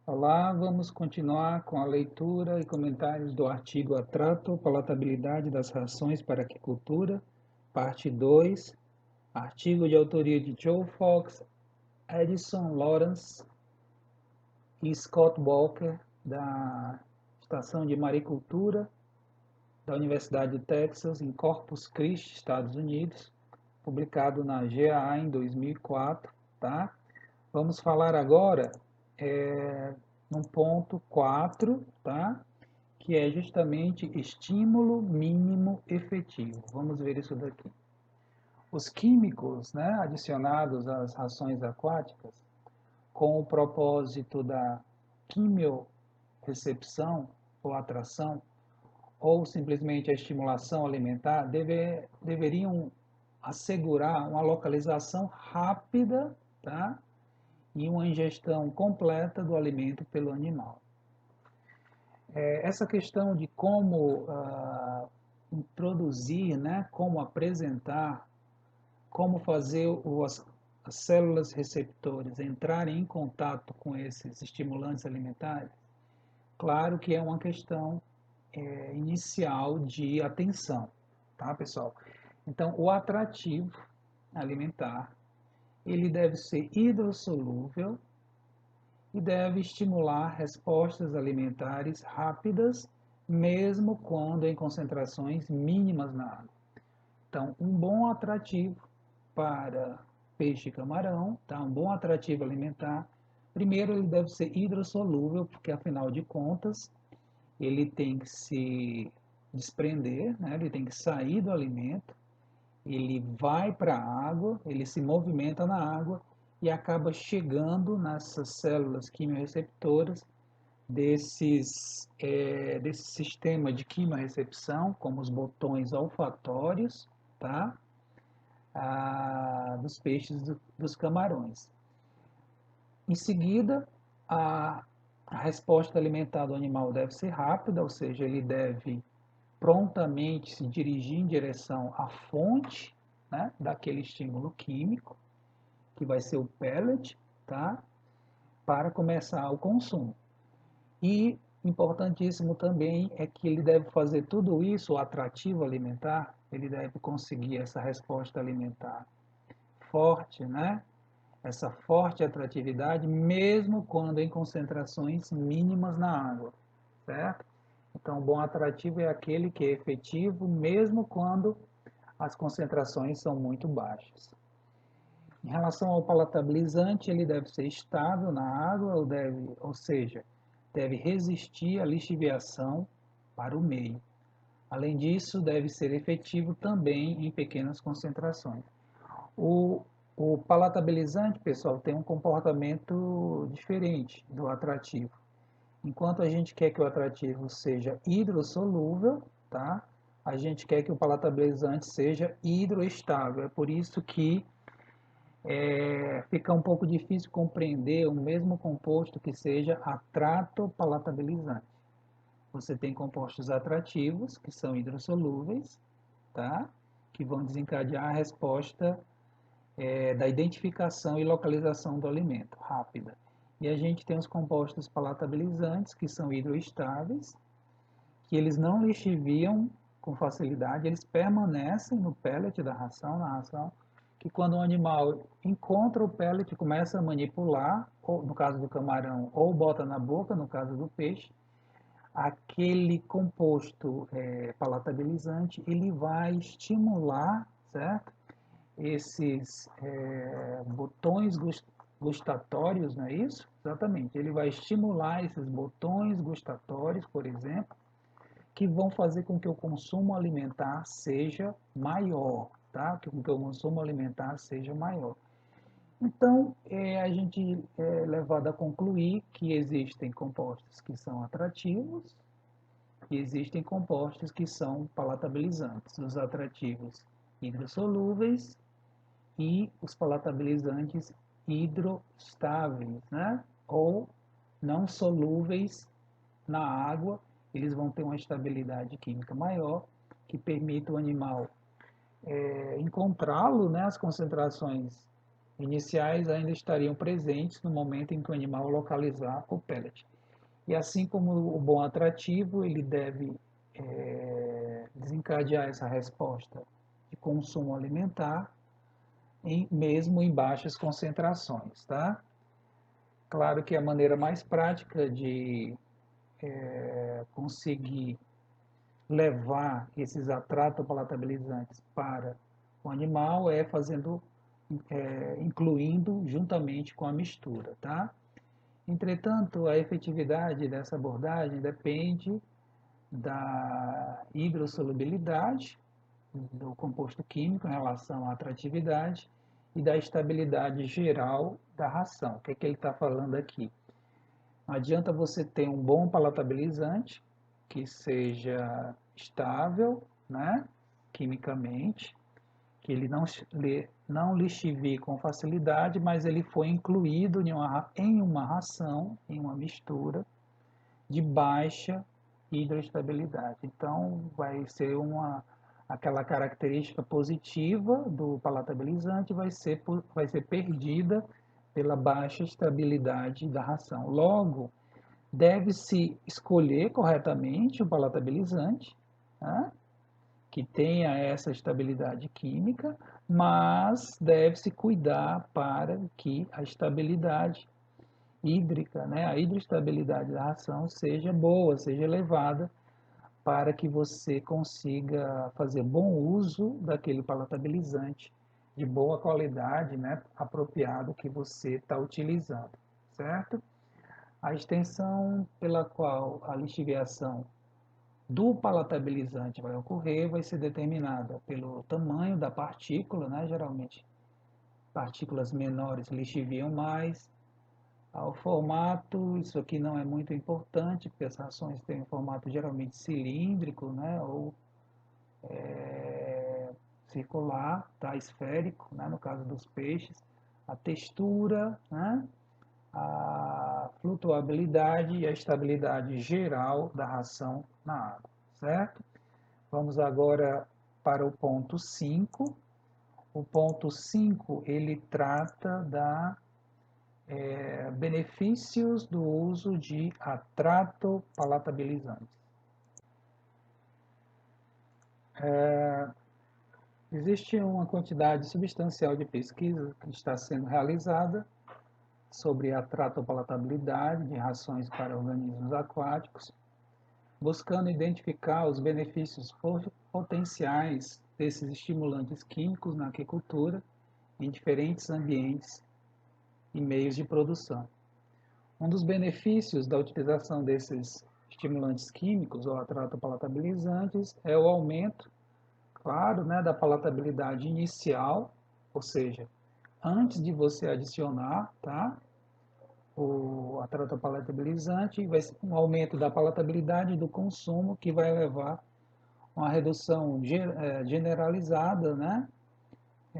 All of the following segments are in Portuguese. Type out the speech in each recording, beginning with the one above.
Olá, vamos continuar com a leitura e comentários do artigo A Palatabilidade das Rações para a Aquicultura, parte 2, artigo de autoria de Joe Fox, Edison Lawrence e Scott Walker, da Estação de Maricultura da Universidade de Texas, em Corpus Christi, Estados Unidos, publicado na GAA em 2004, tá? Vamos falar agora no ponto 4, tá? Que é justamente estímulo mínimo efetivo. Vamos ver isso daqui. Os químicos, né, adicionados às rações aquáticas, com o propósito da quimiorrecepção ou atração, ou simplesmente a estimulação alimentar, deveriam assegurar uma localização rápida, tá? E uma ingestão completa do alimento pelo animal. Essa questão de como introduzir, né, como apresentar, como fazer as células receptoras entrarem em contato com esses estimulantes alimentares, claro que é uma questão inicial de atenção, tá, pessoal? Então, o atrativo alimentar, ele deve ser hidrossolúvel e deve estimular respostas alimentares rápidas, mesmo quando em concentrações mínimas na água. Então, um bom atrativo para peixe e camarão, tá? Um bom atrativo alimentar. Primeiro, ele deve ser hidrossolúvel, porque afinal de contas, ele tem que se desprender, né? Ele tem que sair do alimento, ele vai para a água, ele se movimenta na água e acaba chegando nessas células quimiorreceptoras desse sistema de quimiorrecepção, como os botões olfatórios, tá? Dos peixes, dos camarões. Em seguida, a resposta alimentar do animal deve ser rápida, ou seja, ele deve prontamente se dirigir em direção à fonte, né, daquele estímulo químico, que vai ser o pellet, tá? Para começar o consumo. E importantíssimo também é que ele deve fazer tudo isso, o atrativo alimentar, ele deve conseguir essa resposta alimentar forte, né? Essa forte atratividade, mesmo quando em concentrações mínimas na água, certo? Então, o bom atrativo é aquele que é efetivo, mesmo quando as concentrações são muito baixas. Em relação ao palatabilizante, ele deve ser estável na água, ou seja, deve resistir à lixiviação para o meio. Além disso, deve ser efetivo também em pequenas concentrações. O, o palatabilizante, pessoal, tem um comportamento diferente do atrativo. Enquanto a gente quer que o atrativo seja hidrossolúvel, tá? A gente quer que o palatabilizante seja hidroestável. É por isso que fica um pouco difícil compreender o mesmo composto que seja atrato palatabilizante. Você tem compostos atrativos, que são hidrossolúveis, tá? Que vão desencadear a resposta da identificação e localização do alimento, rápida. E a gente tem os compostos palatabilizantes, que são hidroestáveis, que eles não lixiviam com facilidade, eles permanecem no pellet da ração, na ração, que quando o animal encontra o pellet, começa a manipular, ou no caso do camarão, ou bota na boca, no caso do peixe, aquele composto palatabilizante, ele vai estimular, certo? Esses botões gustatórios, não é isso? Exatamente. Ele vai estimular esses botões gustatórios, por exemplo, que vão fazer com que o consumo alimentar seja maior, tá? Que o consumo alimentar seja maior. Então, a gente é levado a concluir que existem compostos que são atrativos e existem compostos que são palatabilizantes. Os atrativos hidrossolúveis e os palatabilizantes hidrostáveis, né? Ou não solúveis na água, eles vão ter uma estabilidade química maior, que permite o animal encontrá-lo, né, as concentrações iniciais ainda estariam presentes no momento em que o animal localizar o pellet. E assim como o bom atrativo, ele deve desencadear essa resposta de consumo alimentar, mesmo em baixas concentrações, tá? Claro que a maneira mais prática de conseguir levar esses atrato-palatabilizantes para o animal é fazendo, incluindo juntamente com a mistura, tá? Entretanto, a efetividade dessa abordagem depende da hidrossolubilidade do composto químico em relação à atratividade e da estabilidade geral da ração. O que é que ele está falando aqui? Não adianta você ter um bom palatabilizante que seja estável, né, quimicamente, que ele não lixivie com facilidade, mas ele foi incluído em uma ração, em uma mistura de baixa hidroestabilidade. Então, vai ser aquela característica positiva do palatabilizante vai ser perdida pela baixa estabilidade da ração. Logo, deve-se escolher corretamente o palatabilizante, né, que tenha essa estabilidade química, mas deve-se cuidar para que a estabilidade hídrica, né, a hidroestabilidade da ração seja boa, seja elevada, para que você consiga fazer bom uso daquele palatabilizante de boa qualidade, né, apropriado que você está utilizando, certo? A extensão pela qual a lixiviação do palatabilizante vai ocorrer vai ser determinada pelo tamanho da partícula, né? Geralmente partículas menores lixiviam mais. Ao formato, isso aqui não é muito importante, porque as rações têm um formato geralmente cilíndrico, né? Ou circular, tá? Esférico, né? No caso dos peixes. A textura, né? A flutuabilidade e a estabilidade geral da ração na água, certo? Vamos agora para o ponto 5. O ponto 5 ele trata da benefícios do uso de atrato palatabilizantes. Existe uma quantidade substancial de pesquisa que está sendo realizada sobre a tratopalatabilidade de rações para organismos aquáticos, buscando identificar os benefícios potenciais desses estimulantes químicos na aquicultura em diferentes ambientes e meios de produção. Um dos benefícios da utilização desses estimulantes químicos ou atratopalatabilizantes é o aumento, claro, né, da palatabilidade inicial, ou seja, antes de você adicionar, tá, o atratopalatabilizante, vai ser um aumento da palatabilidade do consumo que vai levar a uma redução generalizada, né,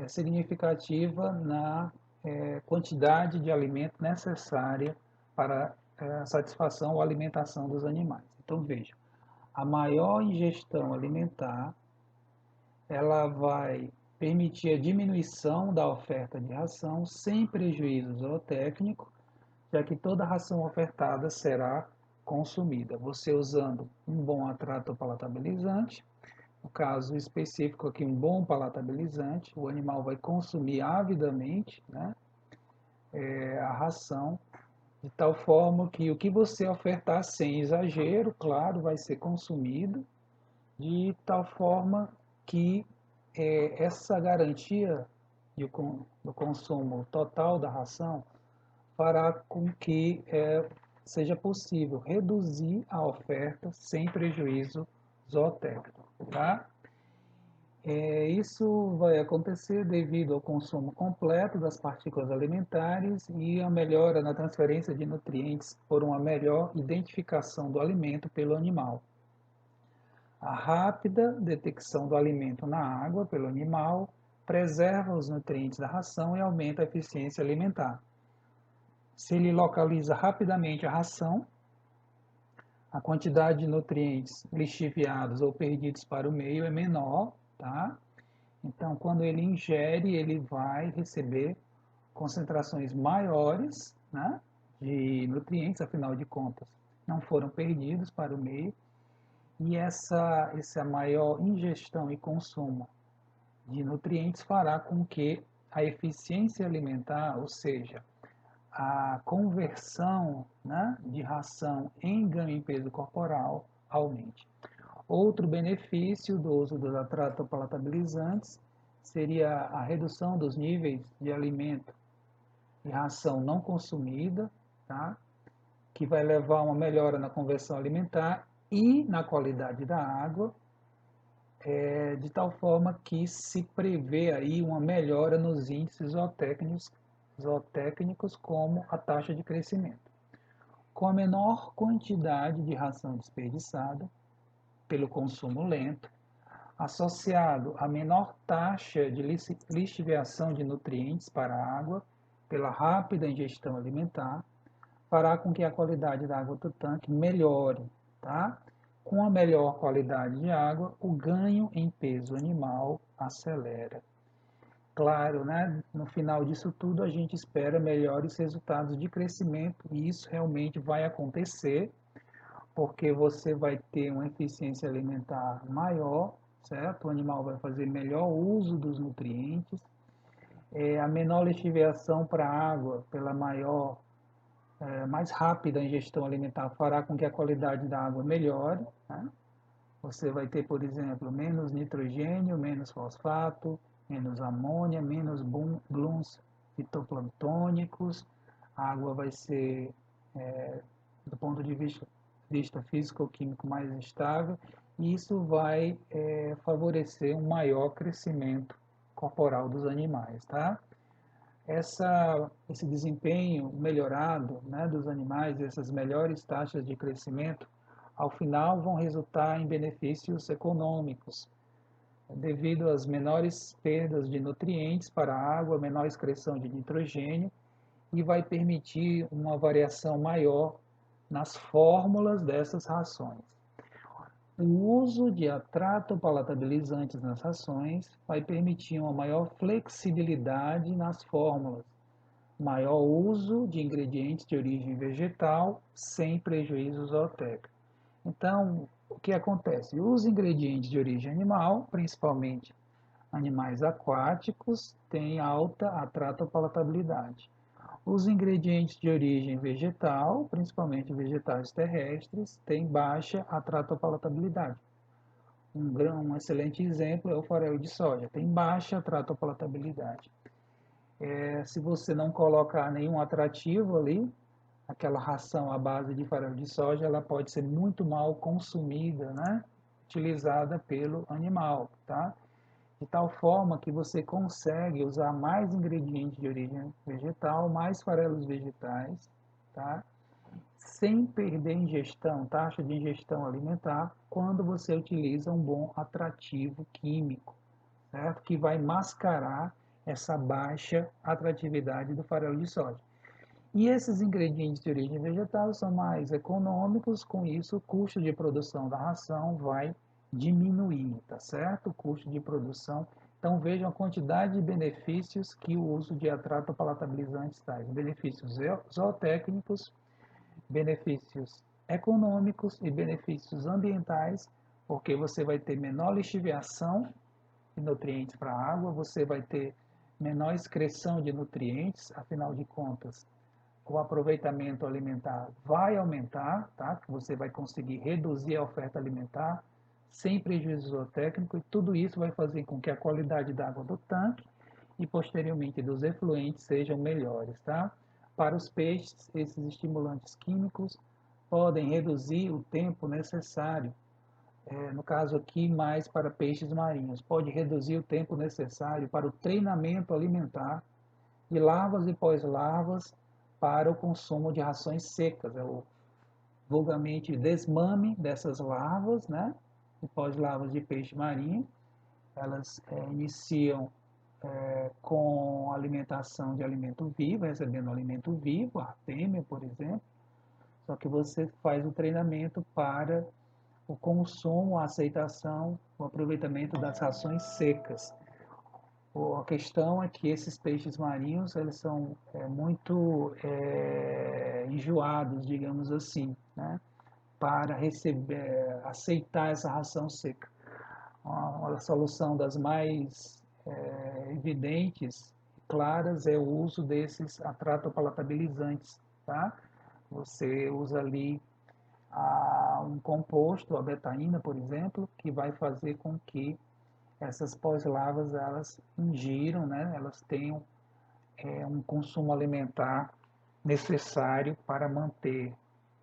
significativa na quantidade de alimento necessária para a satisfação ou alimentação dos animais. Então veja, a maior ingestão alimentar ela vai permitir a diminuição da oferta de ração sem prejuízo zootécnico, já que toda ração ofertada será consumida. Você usando um bom atrato palatabilizante, no caso específico aqui, um bom palatabilizante, o animal vai consumir avidamente, né, a ração, de tal forma que o que você ofertar sem exagero, claro, vai ser consumido, de tal forma que essa garantia do consumo total da ração fará com que seja possível reduzir a oferta sem prejuízo zootécnico, tá? Isso vai acontecer devido ao consumo completo das partículas alimentares e a melhora na transferência de nutrientes por uma melhor identificação do alimento pelo animal. A rápida detecção do alimento na água pelo animal preserva os nutrientes da ração e aumenta a eficiência alimentar. Se ele localiza rapidamente a ração, a quantidade de nutrientes lixiviados ou perdidos para o meio é menor, tá? Então, quando ele ingere, ele vai receber concentrações maiores, né, de nutrientes, afinal de contas, não foram perdidos para o meio, e essa maior ingestão e consumo de nutrientes fará com que a eficiência alimentar, ou seja, a conversão, né, de ração em ganho em peso corporal, aumente. Outro benefício do uso dos atratopalatabilizantes seria a redução dos níveis de alimento e ração não consumida, tá? Que vai levar a uma melhora na conversão alimentar e na qualidade da água, de tal forma que se prevê aí uma melhora nos índices zootécnicos como a taxa de crescimento. Com a menor quantidade de ração desperdiçada pelo consumo lento, associado à menor taxa de lixiviação de nutrientes para a água pela rápida ingestão alimentar, fará com que a qualidade da água do tanque melhore, tá? Com a melhor qualidade de água, o ganho em peso animal acelera. Claro, né? No final disso tudo, a gente espera melhores resultados de crescimento e isso realmente vai acontecer, porque você vai ter uma eficiência alimentar maior, certo? O animal vai fazer melhor uso dos nutrientes, a menor lixiviação para a água, pela mais rápida ingestão alimentar, fará com que a qualidade da água melhore, né? Você vai ter, por exemplo, menos nitrogênio, menos fosfato, menos amônia, menos blooms fitoplantônicos, a água vai ser, do ponto de vista físico-químico, mais estável, e isso vai favorecer um maior crescimento corporal dos animais, tá? Esse desempenho melhorado, né, dos animais, essas melhores taxas de crescimento, ao final vão resultar em benefícios econômicos, devido às menores perdas de nutrientes para a água, menor excreção de nitrogênio, e vai permitir uma variação maior nas fórmulas dessas rações. O uso de atrato-palatabilizantes nas rações vai permitir uma maior flexibilidade nas fórmulas, maior uso de ingredientes de origem vegetal sem prejuízo zootécnico. Então, o que acontece? Os ingredientes de origem animal, principalmente animais aquáticos, têm alta atratopalatabilidade. Os ingredientes de origem vegetal, principalmente vegetais terrestres, têm baixa atratopalatabilidade. Um excelente exemplo é o farelo de soja, tem baixa atratopalatabilidade. Se você não colocar nenhum atrativo ali, aquela ração à base de farelo de soja, ela pode ser muito mal consumida, né? Utilizada pelo animal, tá? De tal forma que você consegue usar mais ingredientes de origem vegetal, mais farelos vegetais, tá? Sem perder ingestão, taxa de ingestão alimentar, quando você utiliza um bom atrativo químico, certo? Que vai mascarar essa baixa atratividade do farelo de soja. E esses ingredientes de origem vegetal são mais econômicos, com isso o custo de produção da ração vai diminuir, tá certo? O custo de produção. Então vejam a quantidade de benefícios que o uso de atratopalatabilizantes traz. Benefícios zootécnicos, benefícios econômicos e benefícios ambientais, porque você vai ter menor lixiviação de nutrientes para a água, você vai ter menor excreção de nutrientes, afinal de contas, o aproveitamento alimentar vai aumentar, tá? Você vai conseguir reduzir a oferta alimentar sem prejuízo zootécnico, e tudo isso vai fazer com que a qualidade da água do tanque e posteriormente dos efluentes sejam melhores, tá? Para os peixes, esses estimulantes químicos podem reduzir o tempo necessário, no caso aqui mais para peixes marinhos, pode reduzir o tempo necessário para o treinamento alimentar de larvas e pós-larvas para o consumo de rações secas, é o vulgarmente desmame dessas larvas, né? E pós-larvas de peixe marinho, elas iniciam com alimentação de alimento vivo, recebendo alimento vivo, a fêmea, por exemplo, só que você faz o treinamento para o consumo, a aceitação, o aproveitamento das rações secas. A questão é que esses peixes marinhos, eles são muito enjoados, digamos assim, né? Para aceitar essa ração seca. Uma solução das mais evidentes e claras é o uso desses atratopalatabilizantes, tá? Você usa ali um composto, a betaína, por exemplo, que vai fazer com que essas pós-lavas elas ingiram, né? Elas tenham um consumo alimentar necessário para manter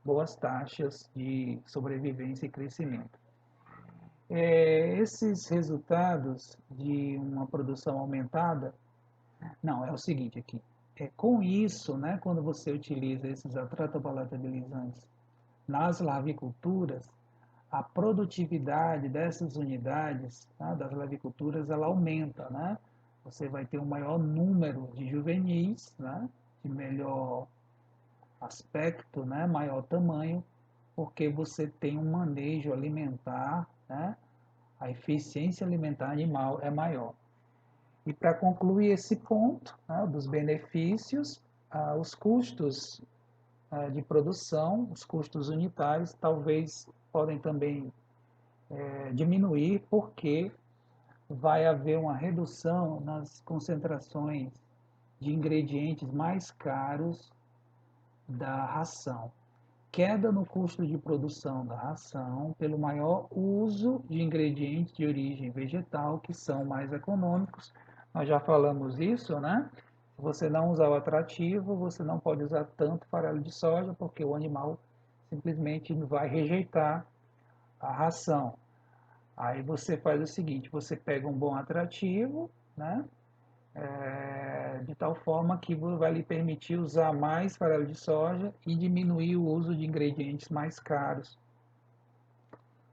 boas taxas de sobrevivência e crescimento. Esses resultados de uma produção aumentada, não, é o seguinte aqui, com isso, né, quando você utiliza esses atratopalatabilizantes nas larviculturas, a produtividade dessas unidades, tá, das larviculturas, ela aumenta, né? Você vai ter um maior número de juvenis, né, de melhor aspecto, né, maior tamanho, porque você tem um manejo alimentar, né, a eficiência alimentar animal é maior. E para concluir esse ponto, né, dos benefícios, os custos de produção, os custos unitários, talvez podem também diminuir, porque vai haver uma redução nas concentrações de ingredientes mais caros da ração. Queda no custo de produção da ração pelo maior uso de ingredientes de origem vegetal, que são mais econômicos. Nós já falamos isso, né? Se você não usar o atrativo, você não pode usar tanto farelo de soja, porque o animal simplesmente vai rejeitar a ração. Aí você faz o seguinte, você pega um bom atrativo, né? De tal forma que vai lhe permitir usar mais farelo de soja e diminuir o uso de ingredientes mais caros,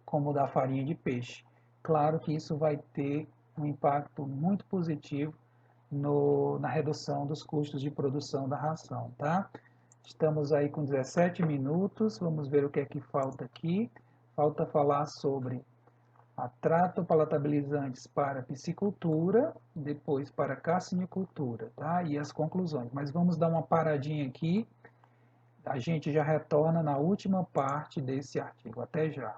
como o da farinha de peixe. Claro que isso vai ter um impacto muito positivo na redução dos custos de produção da ração, tá? Estamos aí com 17 minutos, vamos ver o que é que falta aqui. Falta falar sobre palatabilizantes para piscicultura, depois para carcinicultura, tá? E as conclusões. Mas vamos dar uma paradinha aqui, a gente já retorna na última parte desse artigo. Até já.